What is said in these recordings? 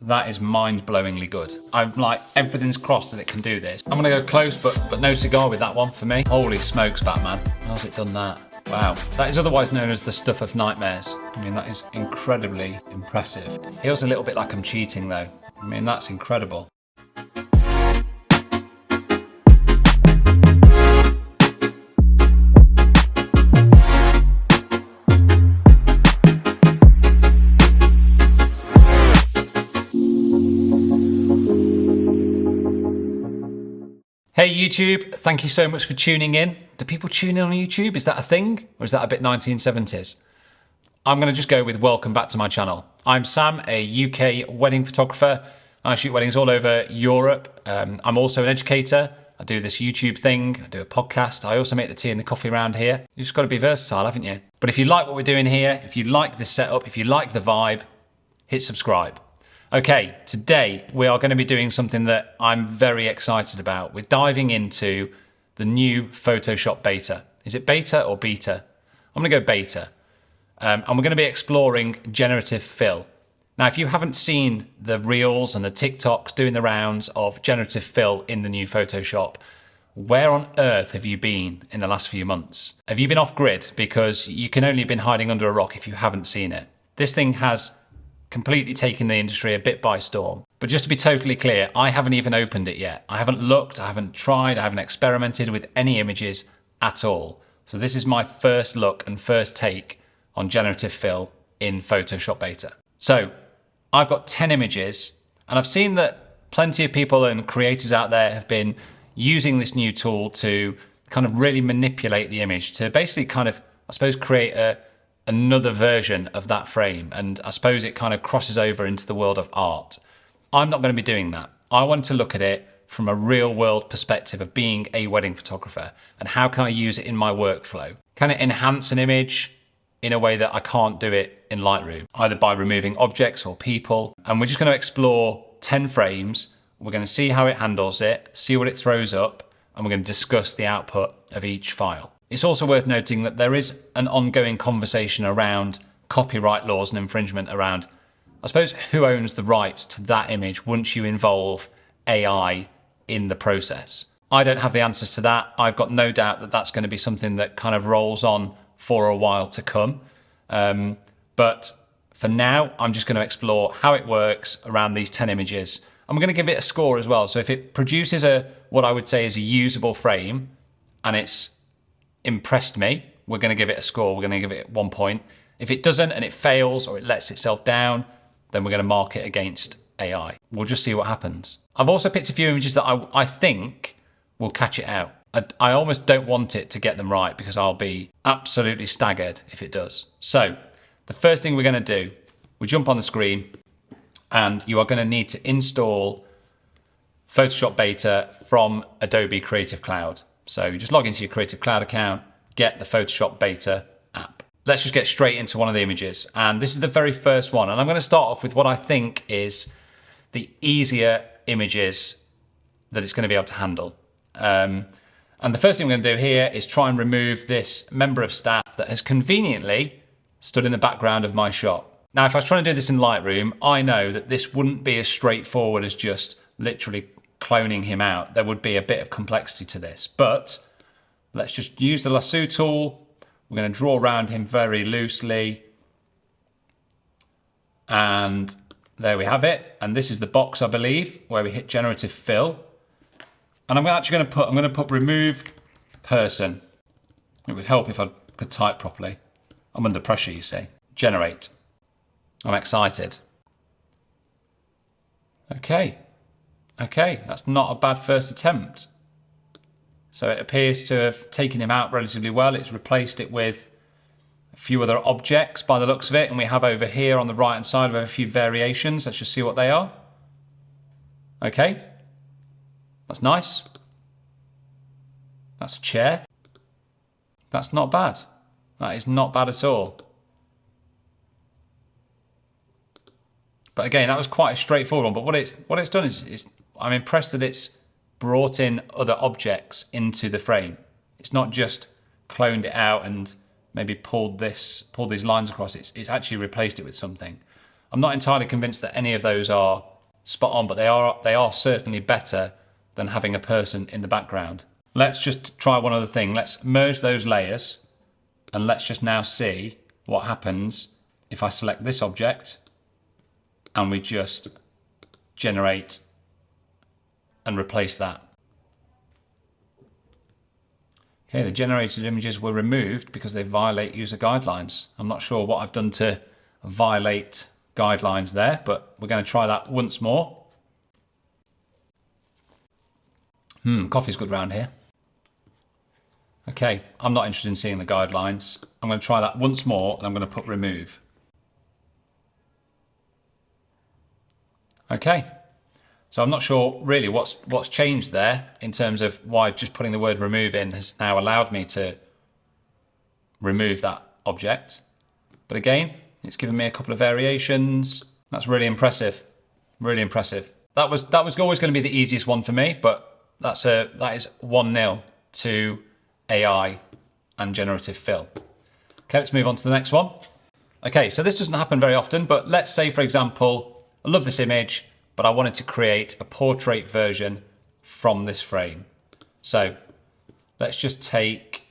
That is mind-blowingly good. I'm like, everything's crossed that it can do this. I'm gonna go close, but no cigar with that one for me. Holy smokes, Batman. How's it done that? Wow. That is otherwise known as the stuff of nightmares. I mean, that is incredibly impressive. Feels a little bit like I'm cheating though. I mean, that's incredible. Hey YouTube, thank you so much for tuning in. Do people tune in on YouTube? Is that a thing? Or is that a bit 1970s? I'm gonna just go with welcome back to my channel. I'm Sam, a UK wedding photographer. I shoot weddings all over Europe. I'm also an educator. I do this YouTube thing, I do a podcast. I also make the tea and the coffee around here. You just gotta be versatile, haven't you? But if you like what we're doing here, if you like this setup, if you like the vibe, hit subscribe. Okay, today we are going to be doing something that I'm very excited about. We're diving into the new Photoshop beta. Is it beta or beta? I'm going to go beta. And we're going to be exploring generative fill. Now, if you haven't seen the reels and the TikToks doing the rounds of generative fill in the new Photoshop, where on earth have you been in the last few months? Have you been off grid? Because you can only have been hiding under a rock if you haven't seen it. This thing has completely taken the industry a bit by storm. But just to be totally clear, I haven't even opened it yet. I haven't looked, I haven't tried, I haven't experimented with any images at all. So this is my first look and first take on generative fill in Photoshop beta. So I've got 10 images, and I've seen that plenty of people and creators out there have been using this new tool to kind of really manipulate the image, to basically kind of, I suppose, create another version of that frame. And I suppose it kind of crosses over into the world of art. I'm not going to be doing that. I want to look at it from a real world perspective of being a wedding photographer and how can I use it in my workflow? Can it enhance an image in a way that I can't do it in Lightroom, either by removing objects or people? And we're just going to explore 10 frames. We're going to see how it handles it, see what it throws up, and we're going to discuss the output of each file. It's also worth noting that there is an ongoing conversation around copyright laws and infringement around, I suppose, who owns the rights to that image once you involve AI in the process. I don't have the answers to that. I've got no doubt that that's going to be something that kind of rolls on for a while to come. But for now, I'm just going to explore how it works around these 10 images. I'm going to give it a score as well. So if it produces what I would say is a usable frame and it's impressed me, we're going to give it a score. We're going to give it 1 point. If it doesn't and it fails or it lets itself down, then we're going to mark it against AI. We'll just see what happens. I've also picked a few images that I think will catch it out. I almost don't want it to get them right because I'll be absolutely staggered if it does. So the first thing we're going to do, we jump on the screen and you are going to need to install Photoshop Beta from Adobe Creative Cloud. So you just log into your Creative Cloud account, get the Photoshop Beta app. Let's just get straight into one of the images. And this is the very first one. And I'm going to start off with what I think is the easier images that it's going to be able to handle. And the first thing we're going to do here is try and remove this member of staff that has conveniently stood in the background of my shot. Now, if I was trying to do this in Lightroom, I know that this wouldn't be as straightforward as just literally cloning him out. There would be a bit of complexity to this, but let's just use the lasso tool. We're going to draw around him very loosely. And there we have it. And this is the box, I believe, where we hit generative fill. And I'm actually going to put remove person. It would help if I could type properly. I'm under pressure, you see. Generate. I'm excited. Okay, that's not a bad first attempt. So it appears to have taken him out relatively well. It's replaced it with a few other objects by the looks of it. And we have over here on the right hand side, we have a few variations. Let's just see what they are. Okay, that's nice. That's a chair. That's not bad. That is not bad at all. But again, that was quite a straightforward one. But what it's done is I'm impressed that it's brought in other objects into the frame. It's not just cloned it out and maybe pulled these lines across. It's actually replaced it with something. I'm not entirely convinced that any of those are spot on, but they are certainly better than having a person in the background. Let's just try one other thing. Let's merge those layers and let's just now see what happens if I select this object and we just generate and replace that. Okay, the generated images were removed because they violate user guidelines. I'm not sure what I've done to violate guidelines there, but we're going to try that once more. Coffee's good round here. Okay, I'm not interested in seeing the guidelines. I'm going to try that once more and I'm going to put remove. Okay, so I'm not sure really what's changed there in terms of why just putting the word remove in has now allowed me to remove that object. But again, it's given me a couple of variations. That's really impressive, really impressive. That was always going to be the easiest one for me, but that is 1-0 to AI and generative fill. Okay, let's move on to the next one. Okay, so this doesn't happen very often, but let's say, for example, I love this image, but I wanted to create a portrait version from this frame. So let's just take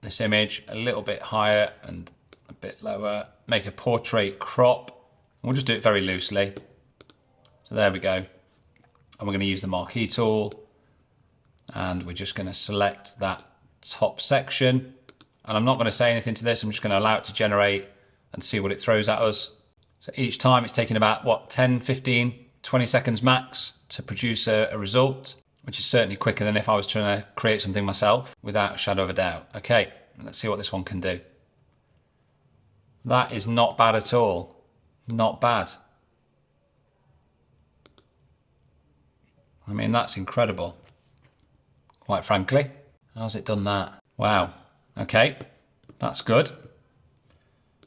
this image a little bit higher and a bit lower, make a portrait crop. We'll just do it very loosely. So there we go. And we're going to use the marquee tool. And we're just going to select that top section. And I'm not going to say anything to this. I'm just going to allow it to generate and see what it throws at us. So each time it's taking about, what, 10, 15, 20 seconds max to produce a result, which is certainly quicker than if I was trying to create something myself, without a shadow of a doubt. Okay, let's see what this one can do. That is not bad at all. Not bad. I mean, that's incredible. Quite frankly. How's it done that? Wow. Okay, that's good.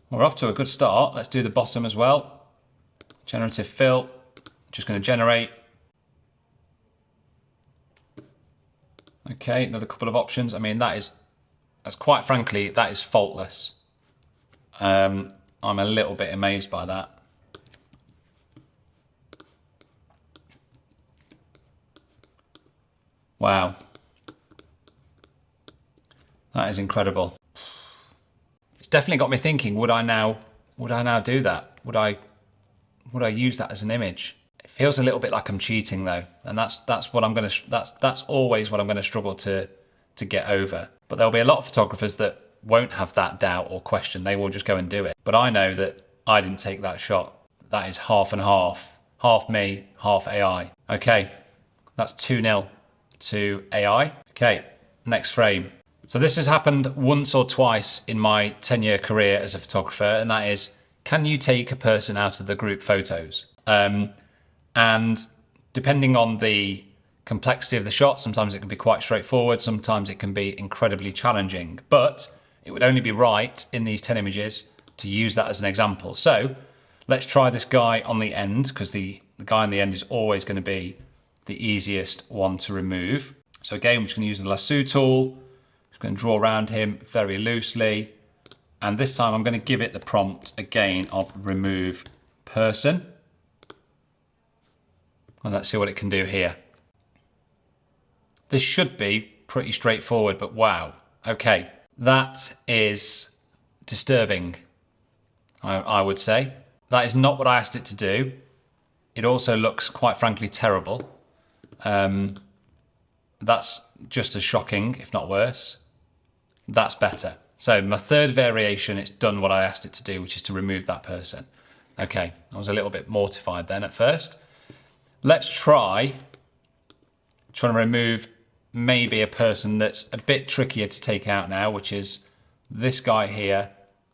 We're off to a good start. Let's do the bottom as well. Generative fill. Just going to generate. Okay, another couple of options. I mean, that's quite frankly, that is faultless. I'm a little bit amazed by that. Wow. That is incredible. It's definitely got me thinking, would I now do that? Would I use that as an image? It feels a little bit like I'm cheating though. And that's always what I'm going to struggle to get over. But there'll be a lot of photographers that won't have that doubt or question. They will just go and do it. But I know that I didn't take that shot. That is half and half. Half me, half AI. Okay, that's 2-0 to AI. Okay, next frame. So this has happened once or twice in my 10-year career as a photographer, and that is, can you take a person out of the group photos? And depending on the complexity of the shot, sometimes it can be quite straightforward, sometimes it can be incredibly challenging, but it would only be right in these 10 images to use that as an example. So let's try this guy on the end, because the guy on the end is always going to be the easiest one to remove. So again, we're just going to use the lasso tool. Just going to draw around him very loosely. And this time I'm going to give it the prompt again of remove person. And let's see what it can do here. This should be pretty straightforward, but wow. Okay, that is disturbing, I would say. That is not what I asked it to do. It also looks, quite frankly, terrible. That's just as shocking, if not worse. That's better. So my third variation, it's done what I asked it to do, which is to remove that person. Okay, I was a little bit mortified then at first. Let's try trying to remove maybe a person that's a bit trickier to take out now, which is this guy here,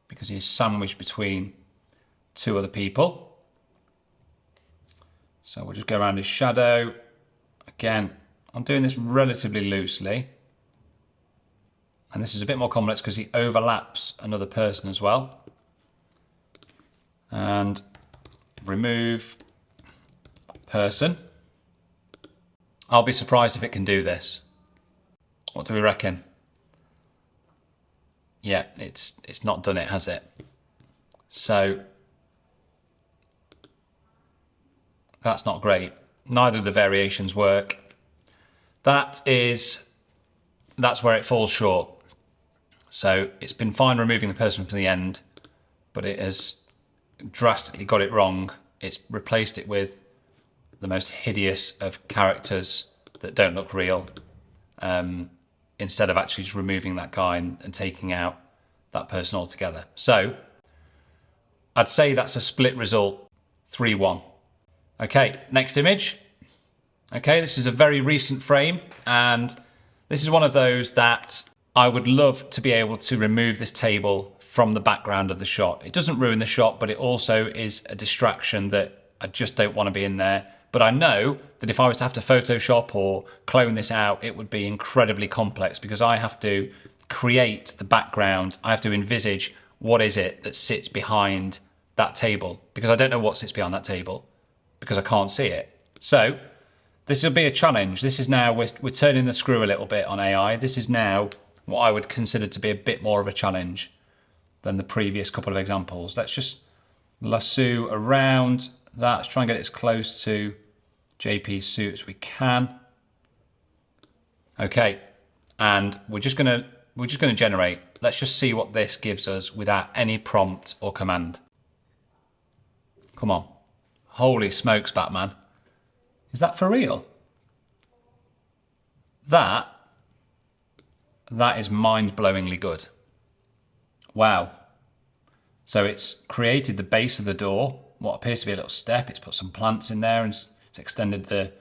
because he's sandwiched between two other people. So we'll just go around his shadow. Again, I'm doing this relatively loosely. And this is a bit more complex because he overlaps another person as well. And remove person. I'll be surprised if it can do this. What do we reckon? Yeah, it's not done it, has it? So That's not great. Neither of the variations work. That's where it falls short. So it's been fine removing the person from the end, but it has drastically got it wrong. It's replaced it with the most hideous of characters that don't look real, instead of actually just removing that guy and taking out that person altogether. So I'd say that's a split result, 3-1. Okay, next image. Okay, this is a very recent frame, and this is one of those that I would love to be able to remove this table from the background of the shot. It doesn't ruin the shot, but it also is a distraction that I just don't want to be in there. But I know that if I was to have to Photoshop or clone this out, it would be incredibly complex because I have to create the background. I have to envisage what is it that sits behind that table, because I don't know what sits behind that table because I can't see it. So this will be a challenge. This is now, we're turning the screw a little bit on AI. This is now what I would consider to be a bit more of a challenge than the previous couple of examples. Let's just lasso around that. Let's try and get it as close to JP's suit as we can. Okay, and we're just gonna generate. Let's just see what this gives us without any prompt or command. Come on. Holy smokes, Batman. Is that for real? That is mind-blowingly good. Wow. So it's created the base of the door, what appears to be a little step. It's put some plants in there and it's extended the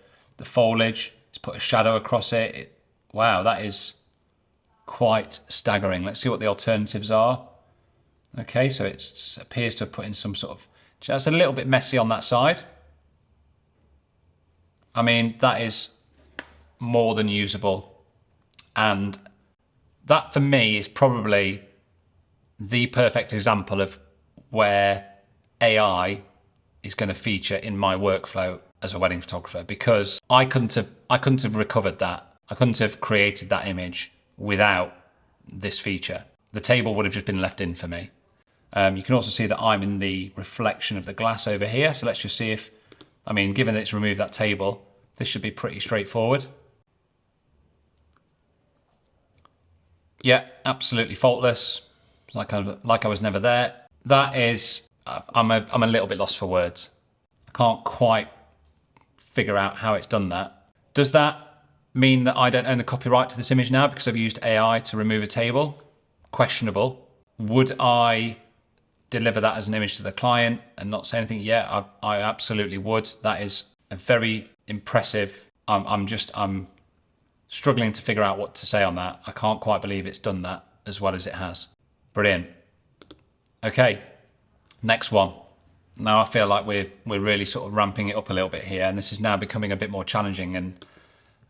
foliage. It's put a shadow across it. Wow, that is quite staggering. Let's see what the alternatives are. Okay, so it appears to have put in some sort of... That's a little bit messy on that side. I mean, that is more than usable. And that, for me, is probably the perfect example of where AI is going to feature in my workflow as a wedding photographer, because I couldn't have recovered that. I couldn't have created that image without this feature. The table would have just been left in for me. You can also see that I'm in the reflection of the glass over here. So let's just see if, I mean, given that it's removed that table, this should be pretty straightforward. Yeah, absolutely faultless. Like I was never there. That is, I'm a little bit lost for words. I can't quite figure out how it's done that. Does that mean that I don't own the copyright to this image now because I've used AI to remove a table? Questionable. Would I deliver that as an image to the client and not say anything? Yeah, I absolutely would. That is a very impressive. I'm struggling to figure out what to say on that. I can't quite believe it's done that as well as it has. Brilliant. Okay, next one. Now I feel like we're really sort of ramping it up a little bit here, and this is now becoming a bit more challenging. And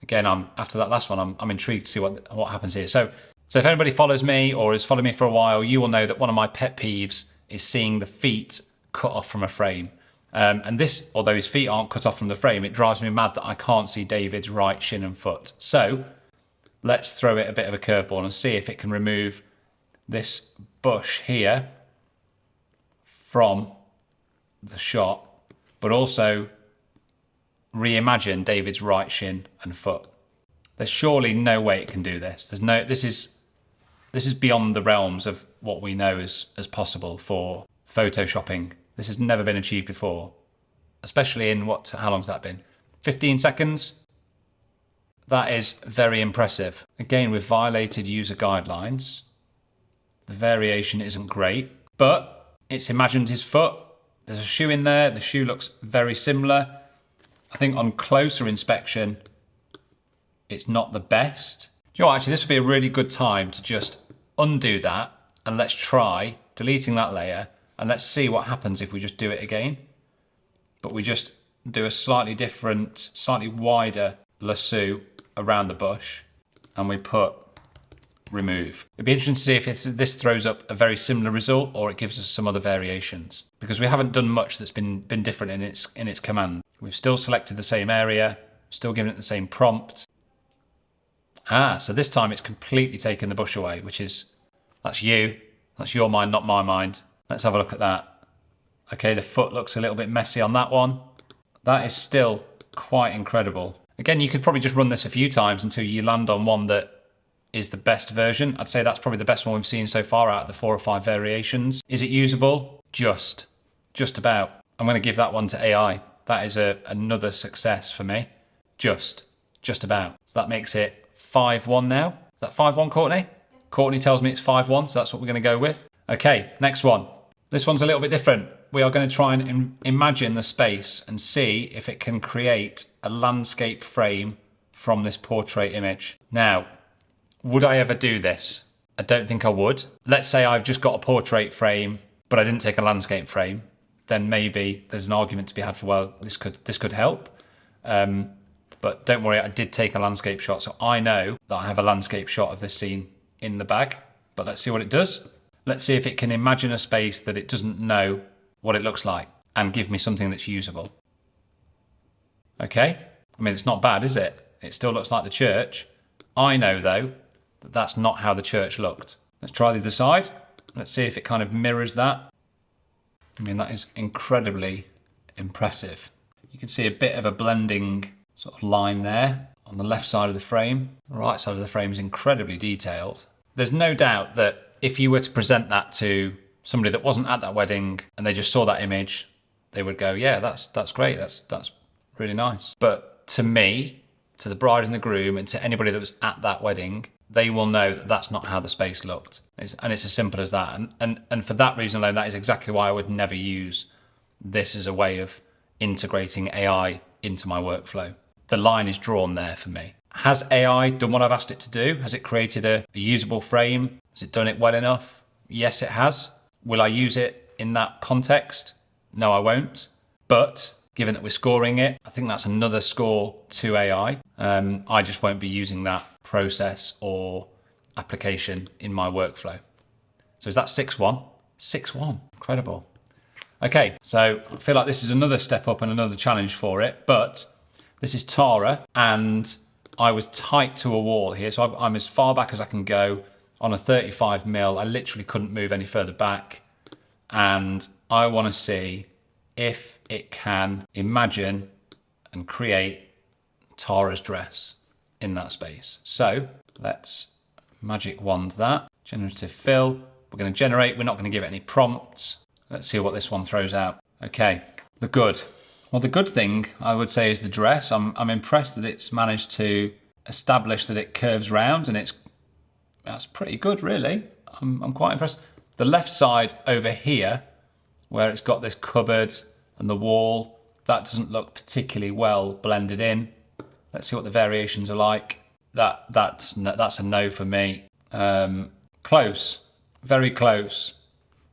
again, after that last one, I'm intrigued to see what happens here. So if anybody follows me or has followed me for a while, you will know that one of my pet peeves is seeing the feet cut off from a frame. And this, although his feet aren't cut off from the frame, it drives me mad that I can't see David's right shin and foot. So let's throw it a bit of a curveball and see if it can remove this bush here from the shot, but also reimagine David's right shin and foot. There's surely no way it can do this. This is beyond the realms of what we know as possible for photoshopping. This has never been achieved before, especially in how long's that been? 15 seconds? That is very impressive. Again, we've violated user guidelines. The variation isn't great, but it's imagined his foot. There's a shoe in there. The shoe looks very similar. I think on closer inspection, it's not the best. Do you know what, actually, this would be a really good time to just undo that and let's try deleting that layer and let's see what happens if we just do it again. But we just do a slightly different, slightly wider lasso around the bush and we put remove. It'd be interesting to see if this throws up a very similar result or it gives us some other variations, because we haven't done much that's been different in its command. We've still selected the same area, still given it the same prompt. So this time it's completely taken the bush away, that's you. That's your mind, not my mind. Let's have a look at that. Okay, the foot looks a little bit messy on that one. That is still quite incredible. Again, you could probably just run this a few times until you land on one that is the best version. I'd say that's probably the best one we've seen so far out of the 4 or 5 variations. Is it usable? Just about. I'm going to give that one to AI. That is another success for me. Just about. So that makes it 5-1 now. Is that 5-1, Courtney? Courtney tells me it's 5-1, so that's what we're going to go with. Okay, next one. This one's a little bit different. We are going to try and imagine the space and see if it can create a landscape frame from this portrait image. Now, would I ever do this? I don't think I would. Let's say I've just got a portrait frame, but I didn't take a landscape frame. Then maybe there's an argument to be had for, well, this could help. But don't worry, I did take a landscape shot, so I know that I have a landscape shot of this scene in the bag. But let's see what it does. Let's see if it can imagine a space that it doesn't know what it looks like and give me something that's usable. Okay, I mean, it's not bad, is it? It still looks like the church. I know, though, that that's not how the church looked. Let's try the other side. Let's see if it kind of mirrors that. I mean, that is incredibly impressive. You can see a bit of a blending sort of line there on the left side of the frame. The right side of the frame is incredibly detailed. There's no doubt that if you were to present that to somebody that wasn't at that wedding and they just saw that image, they would go, yeah, that's great. That's really nice. But to me, to the bride and the groom, and to anybody that was at that wedding, they will know that that's not how the space looked. And it's as simple as that. And for that reason alone, that is exactly why I would never use this as a way of integrating AI into my workflow. The line is drawn there for me. Has AI done what I've asked it to do? Has it created a usable frame? Has it done it well enough? Yes, it has. Will I use it in that context? No, I won't. But given that we're scoring it, I think that's another score to AI. I just won't be using that process or application in my workflow. So is that 6-1? 6-1, incredible. Okay, so I feel like this is another step up and another challenge for it, but this is Tara, and I was tight to a wall here, so I'm as far back as I can go on a 35mm. I literally couldn't move any further back, and I want to see if it can imagine and create Tara's dress in that space. So let's magic wand that. Generative fill. We're going to generate. We're not going to give it any prompts. Let's see what this one throws out. Okay, the good. Well, the good thing I would say is the dress. I'm impressed that it's managed to establish that it curves round, and that's pretty good, really. I'm quite impressed. The left side over here, where it's got this cupboard and the wall, that doesn't look particularly well blended in. Let's see what the variations are like. That's a no for me. Close, very close.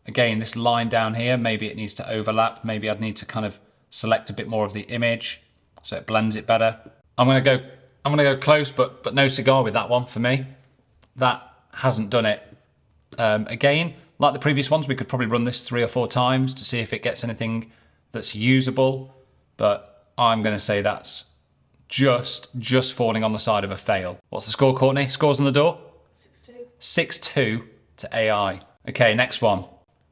Again, this line down here, maybe it needs to overlap. Maybe I'd need to kind of select a bit more of the image so it blends it better. I'm gonna go close, but no cigar with that one for me. That hasn't done it. Again, like the previous ones, we could probably run this 3 or 4 times to see if it gets anything that's usable, but I'm gonna say that's just falling on the side of a fail. What's the score, Courtney? Scores on the door? 6-2. 6-2 to AI. Okay, next one.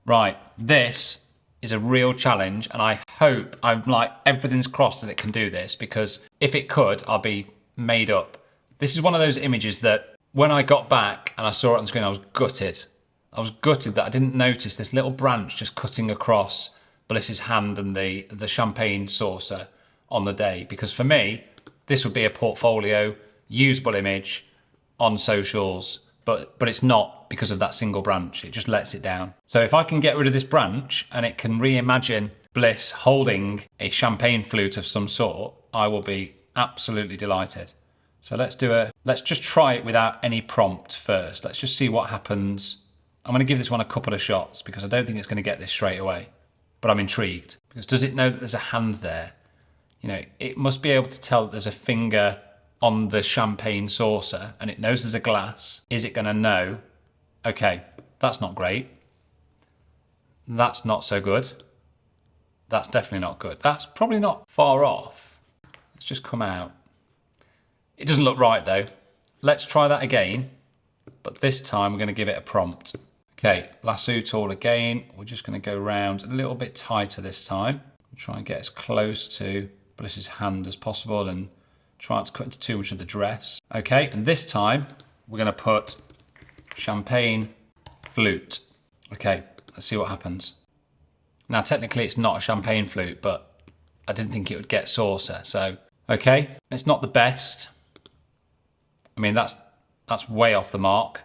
Right, this is a real challenge, and I hope, I'm like, everything's crossed that it can do this, because if it could, I'll be made up. This is one of those images that when I got back and I saw it on the screen, I was gutted. I was gutted that I didn't notice this little branch just cutting across Bliss's hand and the champagne saucer on the day, because for me, this would be a portfolio, usable image on socials, but it's not because of that single branch. It just lets it down. So if I can get rid of this branch and it can reimagine Bliss holding a champagne flute of some sort, I will be absolutely delighted. So let's just try it without any prompt first. Let's just see what happens. I'm going to give this one a couple of shots because I don't think it's going to get this straight away. But I'm intrigued, because does it know that there's a hand there? You know, it must be able to tell that there's a finger on the champagne saucer, and it knows there's a glass. Is it going to know, okay, that's not great. That's not so good. That's definitely not good. That's probably not far off. Let's just come out. It doesn't look right though. Let's try that again, but this time we're going to give it a prompt. Okay, lasso tool again. We're just going to go round a little bit tighter this time. Try and get as close to Bliss's hand as possible and try not to cut into too much of the dress. Okay, and this time we're going to put champagne flute. Okay, let's see what happens. Now, technically it's not a champagne flute, but I didn't think it would get saucer. So, okay, it's not the best. I mean, that's way off the mark.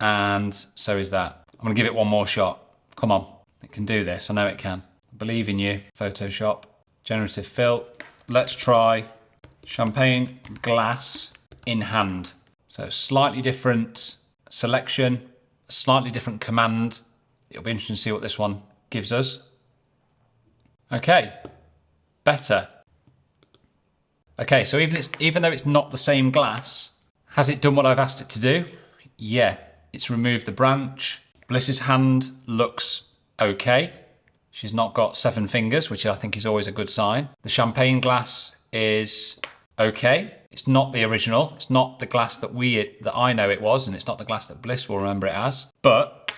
And so is that. I'm gonna give it one more shot. Come on, it can do this. I know it can. I believe in you. Photoshop, generative fill. Let's try champagne glass in hand. So slightly different selection, a slightly different command. It'll be interesting to see what this one gives us. Okay, better. Okay, so even though it's not the same glass, has it done what I've asked it to do? Yeah, it's removed the branch. Bliss's hand looks okay. She's not got 7 fingers, which I think is always a good sign. The champagne glass is okay. It's not the original. It's not the glass that I know it was, and it's not the glass that Bliss will remember it as. But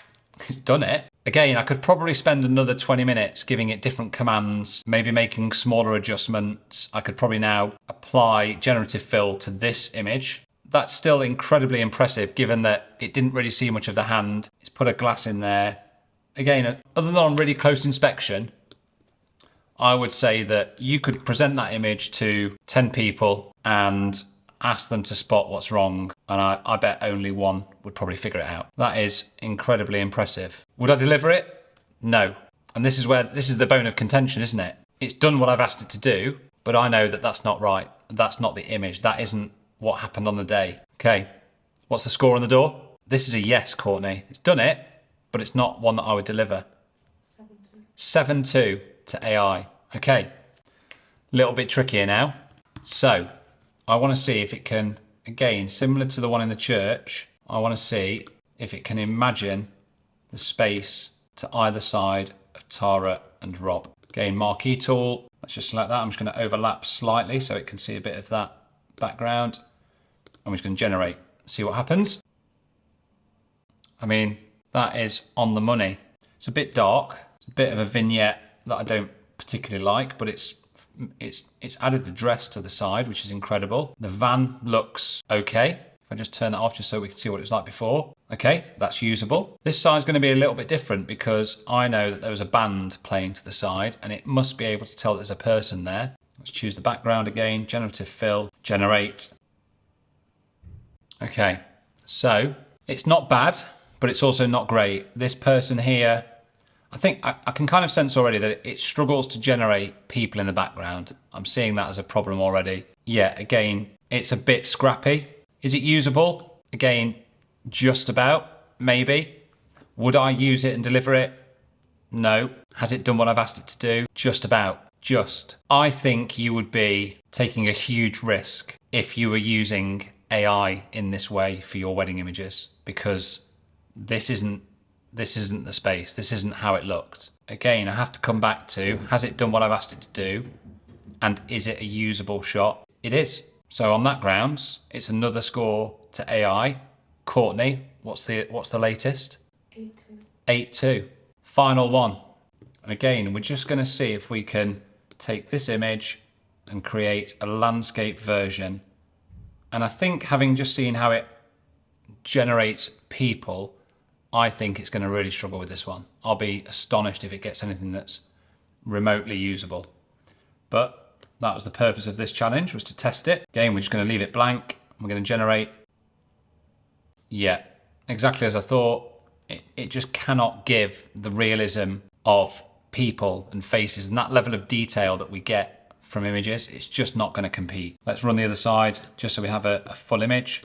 it's done it. Again, I could probably spend another 20 minutes giving it different commands, maybe making smaller adjustments. I could probably now apply generative fill to this image. That's still incredibly impressive given that it didn't really see much of the hand. It's put a glass in there. Again, other than on really close inspection, I would say that you could present that image to 10 people and ask them to spot what's wrong, and I bet only one would probably figure it out. That is incredibly impressive. Would I deliver it? No. And this is the bone of contention, isn't it? It's done what I've asked it to do, but I know that that's not right. That's not the image. That isn't what happened on the day. Okay, what's the score on the door? This is a yes, Courtney. It's done it, but it's not one that I would deliver. 7-2 to AI. Okay, a little bit trickier now. So I want to see if it can, again, similar to the one in the church, I want to see if it can imagine the space to either side of Tara and Rob. Again, marquee tool. Let's just select that. I'm just going to overlap slightly so it can see a bit of that background. I'm just going to generate, see what happens. I mean, that is on the money. It's a bit dark. It's a bit of a vignette that I don't particularly like, but it's added the dress to the side, which is incredible. The van looks okay. If I just turn it off just so we can see what it was like before. Okay, that's usable. This side's going to be a little bit different because I know that there was a band playing to the side and it must be able to tell that there's a person there. Let's choose the background again, generative fill, generate. Okay, so it's not bad, but it's also not great. This person here, I think I can kind of sense already that it struggles to generate people in the background. I'm seeing that as a problem already. Yeah, again, it's a bit scrappy. Is it usable? Again, just about, maybe. Would I use it and deliver it? No. Has it done what I've asked it to do? Just about. Just. I think you would be taking a huge risk if you were using AI in this way for your wedding images, because this isn't the space. This isn't how it looked. Again, I have to come back to, has it done what I've asked it to do? And is it a usable shot? It is. So on that grounds, it's another score to AI. Courtney, what's the latest? 8-2. 8-2. Final one. And again, we're just going to see if we can take this image and create a landscape version. And I think having just seen how it generates people, I think it's going to really struggle with this one. I'll be astonished if it gets anything that's remotely usable. But that was the purpose of this challenge, was to test it. Again, we're just going to leave it blank. We're going to generate. Yeah, exactly as I thought. It just cannot give the realism of people and faces and that level of detail that we get from images. It's just not going to compete. Let's run the other side just so we have a full image.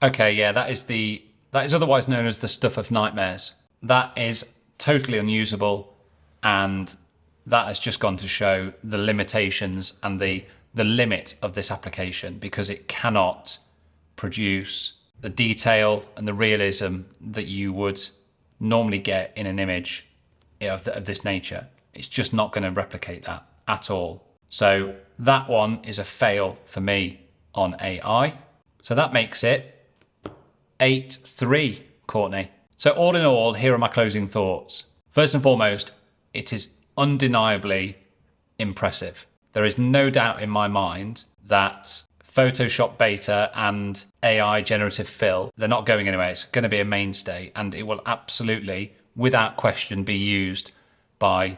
Okay, yeah, that is otherwise known as the stuff of nightmares. That is totally unusable, and that has just gone to show the limitations and the limit of this application, because it cannot produce the detail and the realism that you would normally get in an image of this nature. It's just not going to replicate that at all. So that one is a fail for me on AI. So that makes it 8-3, Courtney. So all in all, here are my closing thoughts. First and foremost, it is undeniably impressive. There is no doubt in my mind that Photoshop beta and AI generative fill, they're not going anywhere. It's going to be a mainstay, and it will absolutely, without question, be used by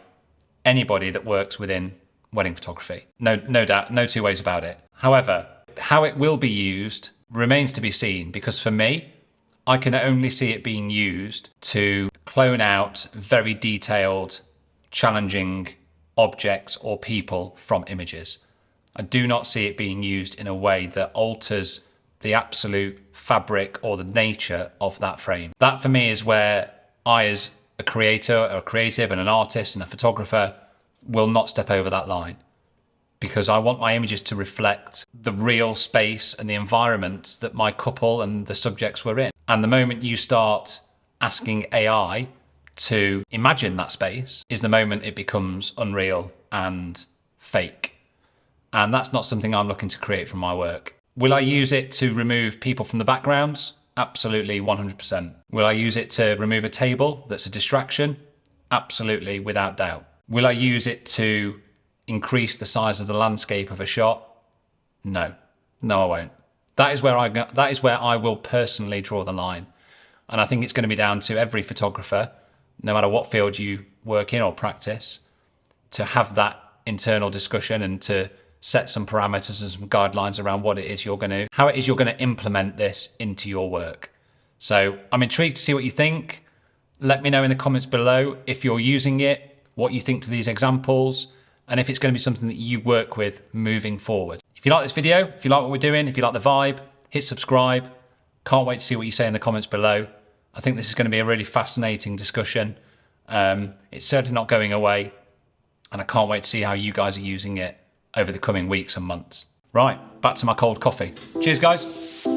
anybody that works within wedding photography. No doubt, no two ways about it. However, how it will be used remains to be seen, because for me, I can only see it being used to clone out very detailed, challenging objects or people from images. I do not see it being used in a way that alters the absolute fabric or the nature of that frame. That for me is where I, as a creator or a creative and an artist and a photographer, will not step over that line, because I want my images to reflect the real space and the environment that my couple and the subjects were in. And the moment you start asking AI to imagine that space is the moment it becomes unreal and fake. And that's not something I'm looking to create from my work. Will I use it to remove people from the backgrounds? Absolutely, 100%. Will I use it to remove a table that's a distraction? Absolutely, without doubt. Will I use it to increase the size of the landscape of a shot? No, I won't. That is where I will personally draw the line. And I think it's going to be down to every photographer, no matter what field you work in or practice, to have that internal discussion and to set some parameters and some guidelines around how it is you're going to implement this into your work. So I'm intrigued to see what you think. Let me know in the comments below if you're using it, what you think to these examples, and if it's going to be something that you work with moving forward. If you like this video, if you like what we're doing, if you like the vibe, hit subscribe. Can't wait to see what you say in the comments below. I think this is going to be a really fascinating discussion. It's certainly not going away, and I can't wait to see how you guys are using it over the coming weeks and months. Right, back to my cold coffee. Cheers, guys.